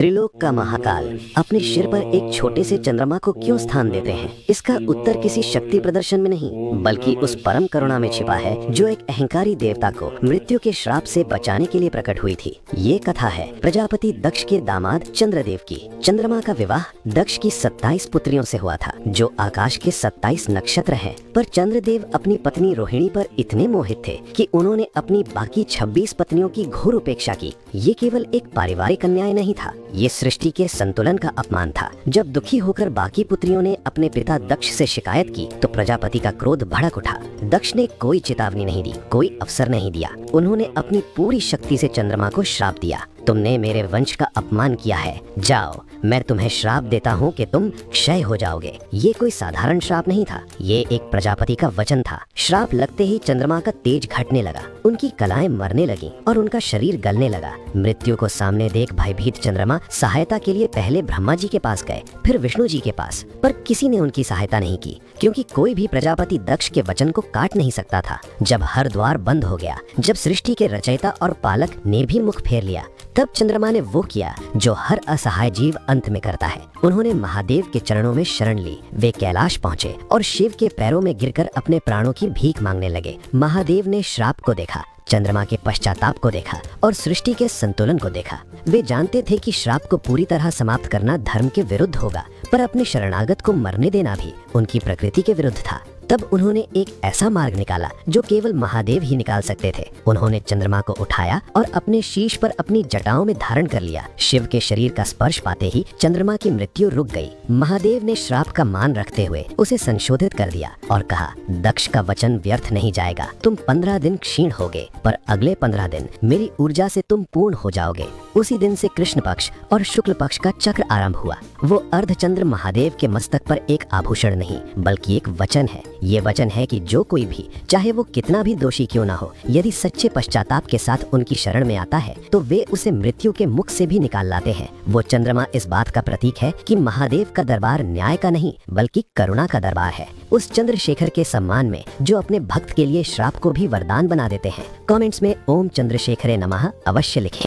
त्रिलोक का महाकाल अपने सिर पर एक छोटे से चंद्रमा को क्यों स्थान देते हैं? इसका उत्तर किसी शक्ति प्रदर्शन में नहीं, बल्कि उस परम करुणा में छिपा है जो एक अहंकारी देवता को मृत्यु के श्राप से बचाने के लिए प्रकट हुई थी। ये कथा है प्रजापति दक्ष के दामाद चंद्रदेव की। चंद्रमा का विवाह दक्ष की 27 पुत्रियों से हुआ था, जो आकाश के 27 नक्षत्र हैं। पर चंद्रदेव अपनी पत्नी रोहिणी पर इतने मोहित थे कि उन्होंने अपनी बाकी 26 पत्नियों की घोर उपेक्षा की। ये केवल एक पारिवारिक अन्याय नहीं था, ये सृष्टि के संतुलन का अपमान था। जब दुखी होकर बाकी पुत्रियों ने अपने पिता दक्ष से शिकायत की तो प्रजापति का क्रोध भड़क उठा। दक्ष ने कोई चेतावनी नहीं दी, कोई अवसर नहीं दिया। उन्होंने अपनी पूरी शक्ति से चंद्रमा को श्राप दिया। तुमने मेरे वंश का अपमान किया है, जाओ, मैं तुम्हें श्राप देता हूँ कि तुम क्षय हो जाओगे। ये कोई साधारण श्राप नहीं था, ये एक प्रजापति का वचन था। श्राप लगते ही चंद्रमा का तेज घटने लगा, उनकी कलाएं मरने लगी और उनका शरीर गलने लगा। मृत्यु को सामने देख भयभीत चंद्रमा सहायता के लिए पहले ब्रह्मा जी के पास गए, फिर विष्णु जी के पास, पर किसी ने उनकी सहायता नहीं की, क्योंकि कोई भी प्रजापति दक्ष के वचन को काट नहीं सकता था। जब हर द्वार बंद हो गया, जब सृष्टि के रचयिता और पालक ने भी मुख फेर लिया, तब चंद्रमा ने वो किया जो हर असहाय जीव अंत में करता है। उन्होंने महादेव के चरणों में शरण ली। वे कैलाश पहुँचे और शिव के पैरों में गिरकर अपने प्राणों की भीख मांगने लगे। महादेव ने श्राप को देखा, चंद्रमा के पश्चाताप को देखा और सृष्टि के संतुलन को देखा। वे जानते थे कि श्राप को पूरी तरह समाप्त करना धर्म के विरुद्ध होगा, पर अपने शरणागत को मरने देना भी उनकी प्रकृति के विरुद्ध था। तब उन्होंने एक ऐसा मार्ग निकाला जो केवल महादेव ही निकाल सकते थे। उन्होंने चंद्रमा को उठाया और अपने शीश पर अपनी जटाओं में धारण कर लिया। शिव के शरीर का स्पर्श पाते ही चंद्रमा की मृत्यु रुक गई। महादेव ने श्राप का मान रखते हुए उसे संशोधित कर दिया और कहा, दक्ष का वचन व्यर्थ नहीं जाएगा। तुम 15 दिन क्षीण होगे, पर अगले 15 दिन मेरी ऊर्जा से तुम पूर्ण हो जाओगे। उसी दिन से कृष्ण पक्ष और शुक्ल पक्ष का चक्र आरंभ हुआ। वो अर्धचंद्र महादेव के मस्तक पर एक आभूषण नहीं, बल्कि एक वचन है। ये वचन है कि जो कोई भी, चाहे वो कितना भी दोषी क्यों ना हो, यदि सच्चे पश्चाताप के साथ उनकी शरण में आता है तो वे उसे मृत्यु के मुख से भी निकाल लाते हैं। वो चंद्रमा इस बात का प्रतीक है कि महादेव का दरबार न्याय का नहीं, बल्कि करुणा का दरबार है। उस चंद्रशेखर के सम्मान में जो अपने भक्त के लिए श्राप को भी वरदान बना देते हैं। कमेंट्स में ओम चंद्रशेखरे नमः अवश्य लिखें।